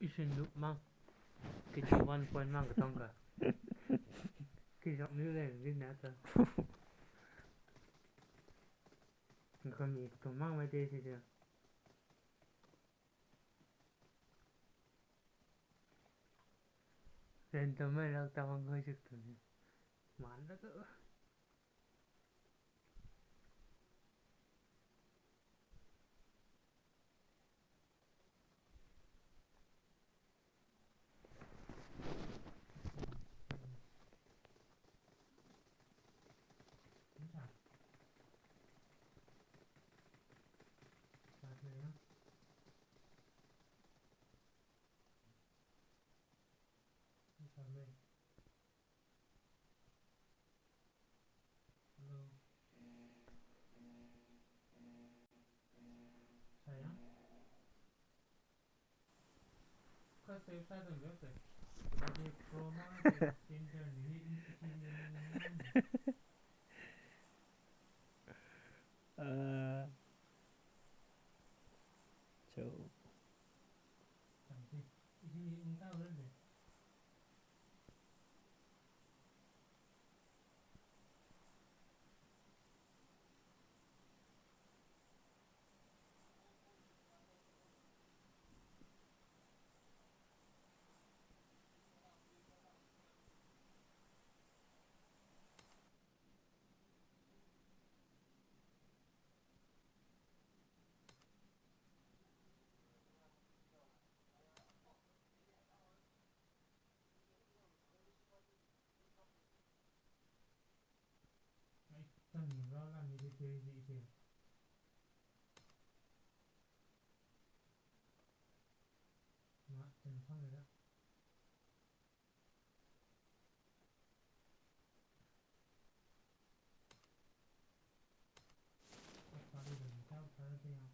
isin lup mang kita 1 point mang ka tong ka kita mi le ni na ta ka mi to mang mai te se ren to mai rak ta mang hơi sức tu man da ka sayang ka se sa da me se Jadi pro mang se Tinder ni isin ni Châu sampai isin ni ung ta le ai tan ni ra la ni de te ji se ma ten phang le da pa le de ta pa le te ya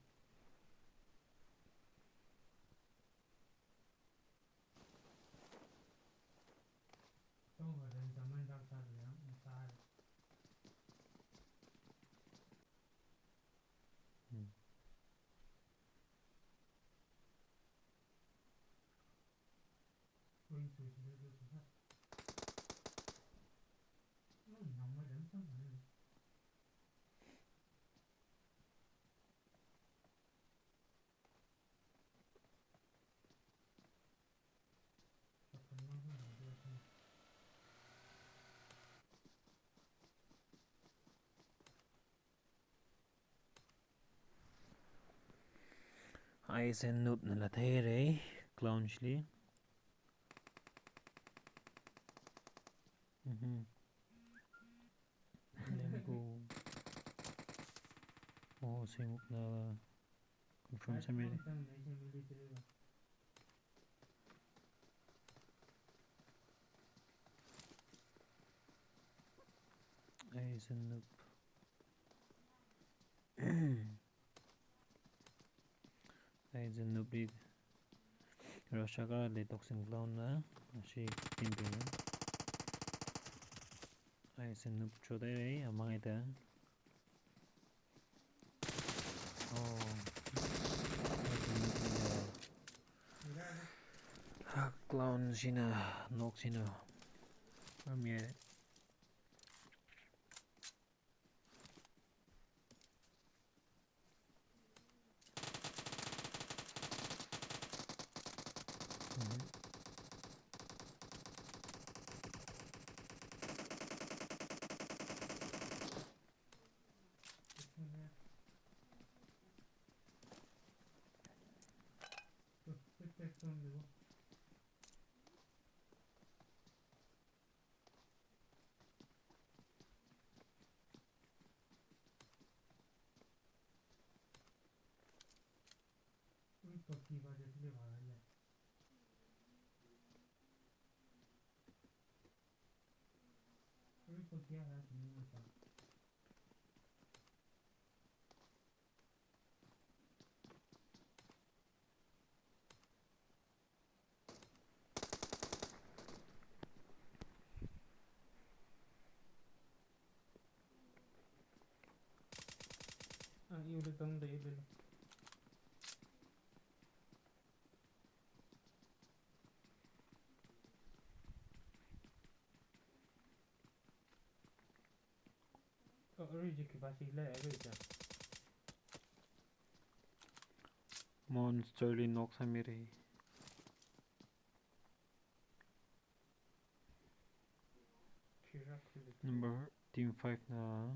tong ga den ta man da ta le ya ta Ui su su su su sa nó nằm ở đỉnh sân này tập phần nó không làm được không ai sen nup na la the re clownshly lembu oh semuk na confirm sa mere sang này xem đi chơi mà ai sen nup ai sen nup ri Roshaka le toxin clown na shi timpin ai sen nup chode re amang ita oh clown sina nok sina amye Tết xong được ui tập kỳ vào được cái vào này ui tập kỳ là cái gì vậy à yêu được tông đấy được 어리지키 바실래 에베자 Monsterly Noxamiri. 키라클리 Number Team 5 na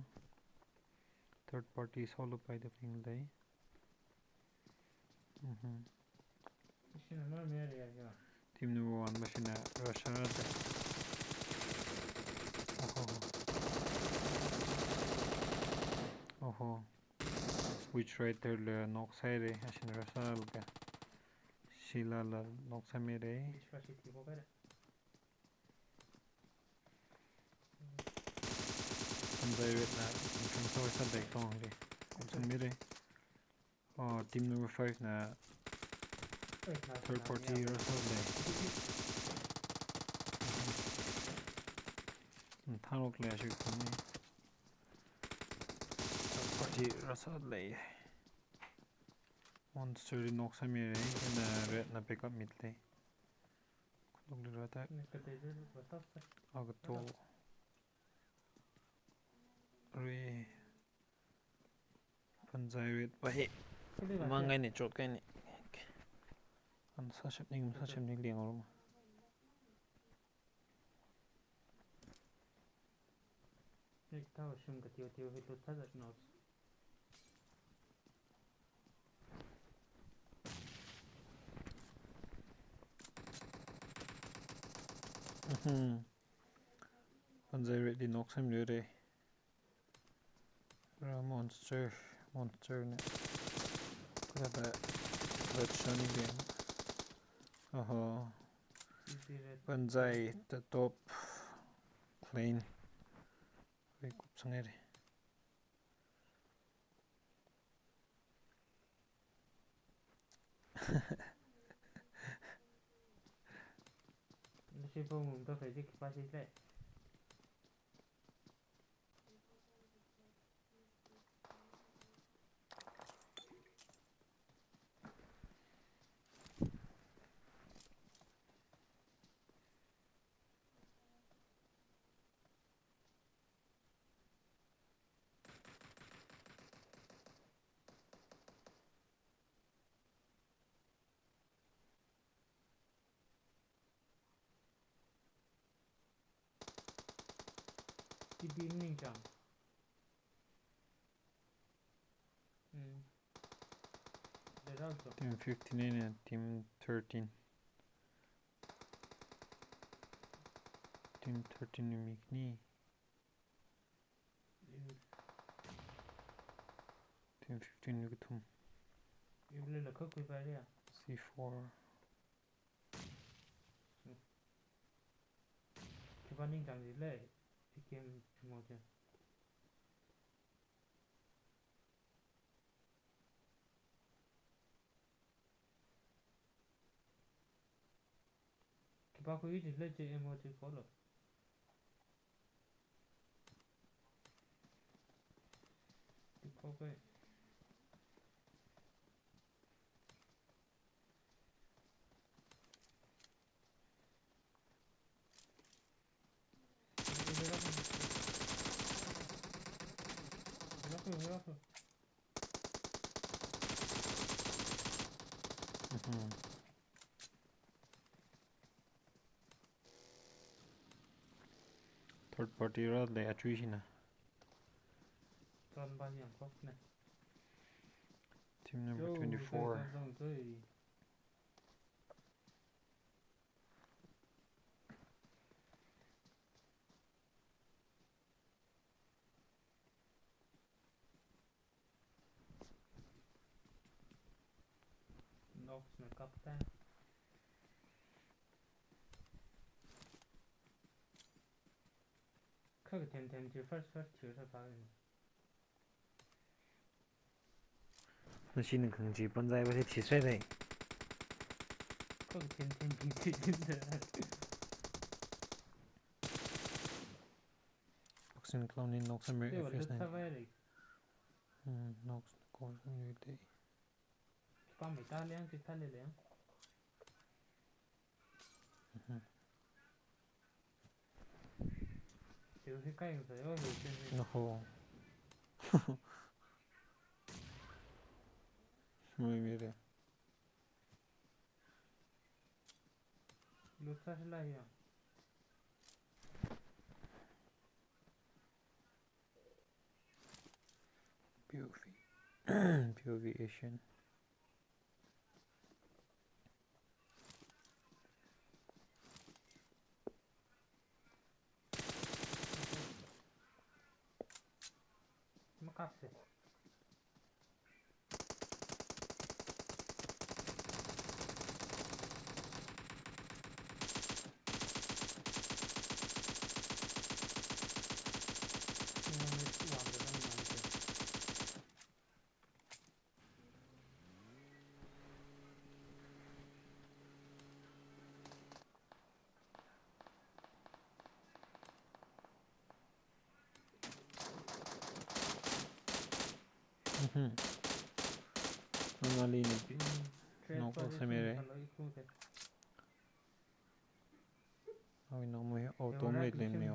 third party solo by the Finlay. 이씨는 뭘 메리야야 Team number 1 machine Russia. Oh. Which writer le Noxaire machine Russia. Sheila la Noxamiri. 이치바시 디보베레 Consider na from so sa back on Noxamiri. Team number 5 na third party Russia. Thanok le asik kami. Third party Russia le. Monster Noxamiri na red na pick up midlay. Kulog le rata 네그데들 버섯스 agato re panjai red bahe mangai ni chot kai ni an sa ship ning liang rom 타워 슝가 티오 히토 타자 노스 panjai red di Noxamiri re monster ne kada red shiny game 이시레 panjai the top plane re kup sangai re 이시보 문도 페이지 바실래 이빙닝장 레라죠 team 15 and team 13 team 13 mikni team 15 yukutum 이블레 커크 바리야 C4 기반닝장질래 피게임 주모제 기바고 이질래 제 에모지 폴로 디코베 이라프 third party ra le attrition 던바니안 코스네 team number 24 녹스네 카프탄 크게 템템지 퍼스트 티어서 가는 machine 긍지 panjai ba thi sai dai 크게 템템지 진짜 Oxen clown in Noxamiri 이거 FS9 뜻하바야리 Nox course new day 빰 이탈리안 이탈리안 이거 헷갈려서 여기 있는데 no Muy mire. Lucha es la IA. POV. POV Asian. Makapse. Normally no ko sa mere. Awi no mo auto mo itlin niyo.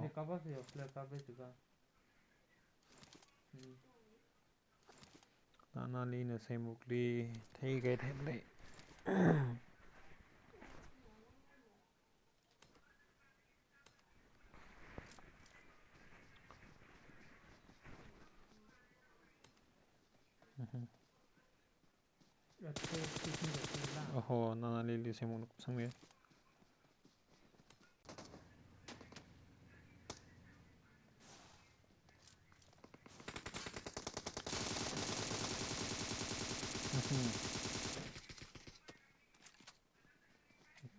Normally na say mukli thay cái thêm lại. Oho, normally li say mukli sang mere.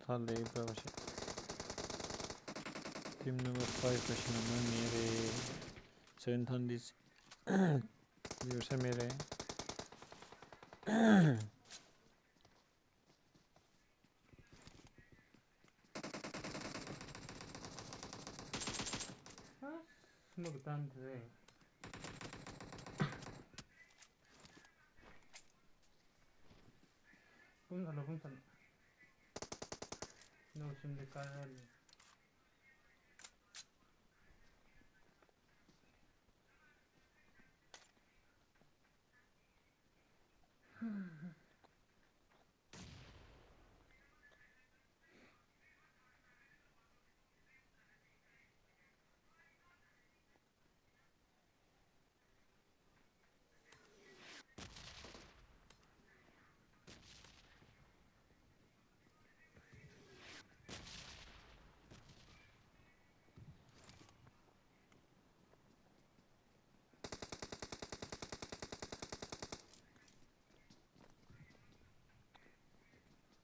Thale pravashe. Team number 5 question number mere 700 years से मेरे Smoke done today. Pun alo pun san. No sim de carrel.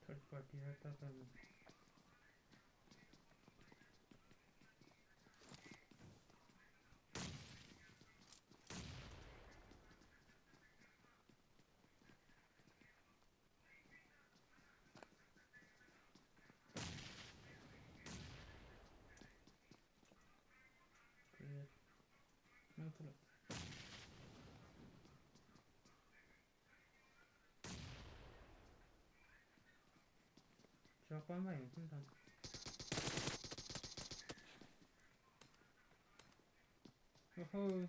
Third party रहता करना. Não tuh. Siapa main pun san. Oh.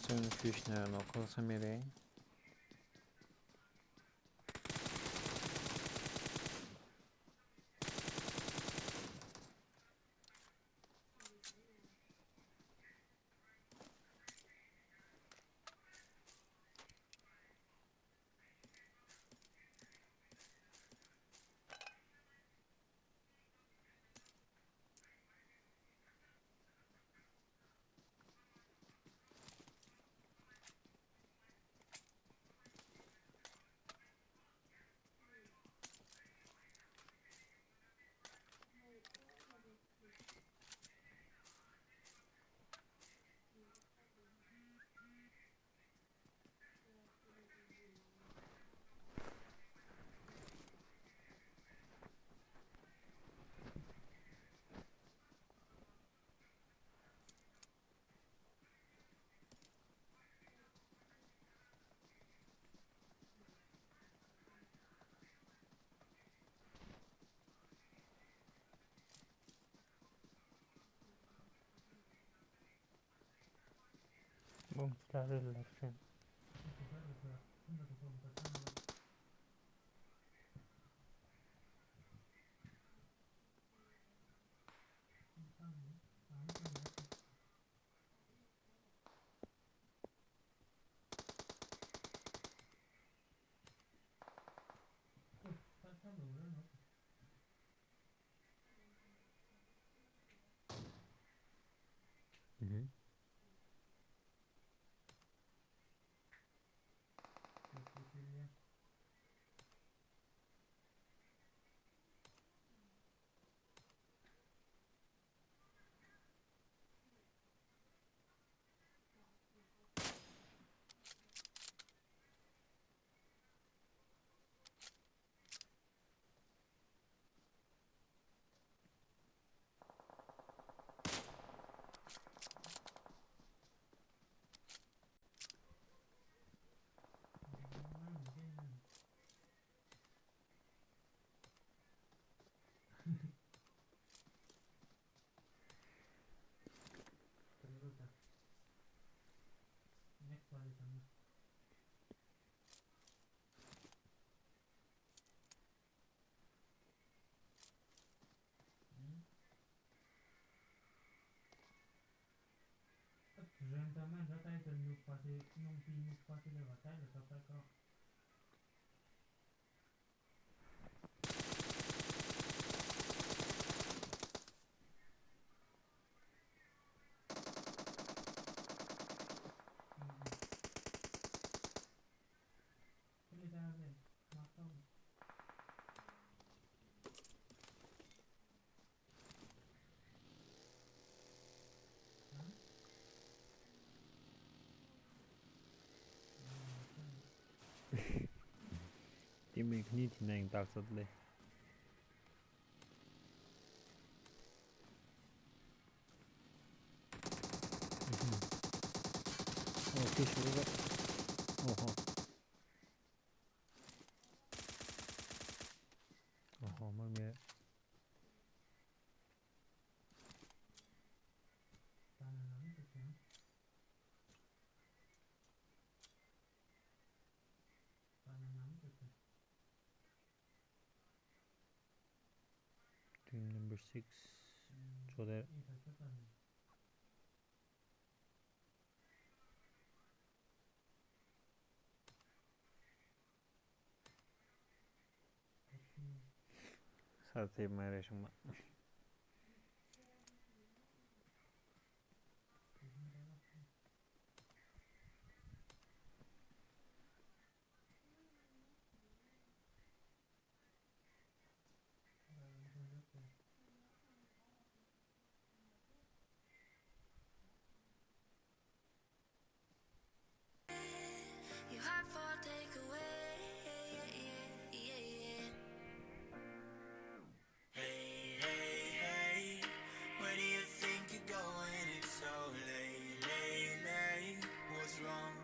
seven fish na local से मेरे Bomslarırlar seni. Bu sefer de sıra. Bunda da komutasyon var. Bir saniye. Ahmet sen neredesin? Dur. Sen de buraya nasıl? Hı hı. Bekletiliyor. Gelme gelme. Kırıldı. Next var sana. Rentament ra tay cần nhục và thì nhung pin nhục và thì là vào tay là sao phải có. Ừ. Cái này ra đây. Mắc không? Hả? Không. Teammate khní thì nàng tạc sật lê. Fish over. Mất mẹ. Ta là nắm được hả? Ta là nắm được hả? Team number 6. So there. Ý thật rất là સાથે મારે શું Your heart for takeaway. Hey, hey, hey, where do you think you're going? It's so late, late, late. What's wrong?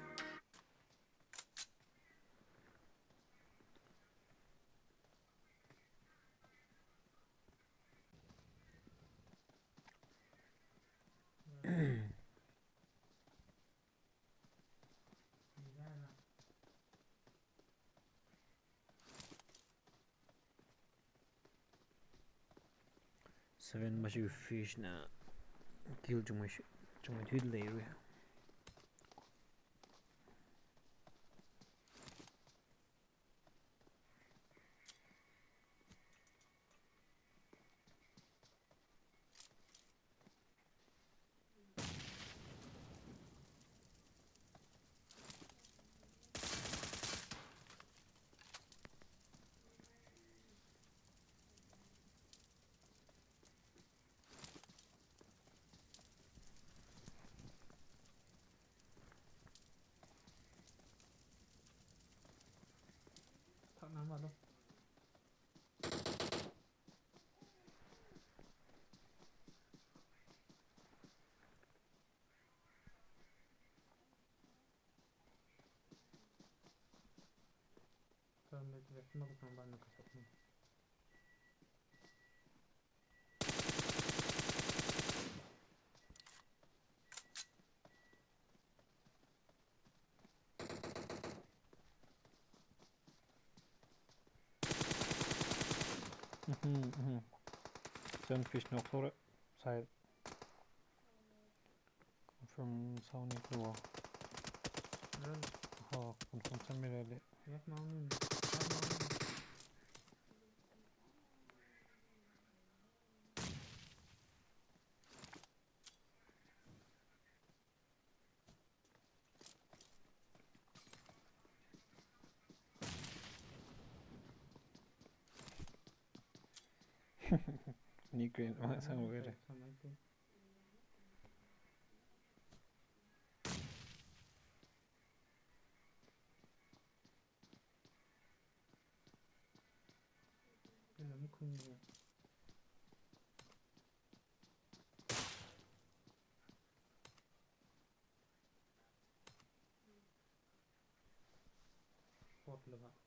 Seven massive fish na kill chung my thuyết lệ rồi. Thằng nắm vào đâu? Thằng này thì nó cũng không bao nhiêu cả sọc nữa. Sunfish nog for it. Side. From Sony Pro. Oh, confirm Samirali. Yak maunun. Yak maunun. Ni green. Oh, sang over there. Samaitu. Lam khung ya. Pot lava.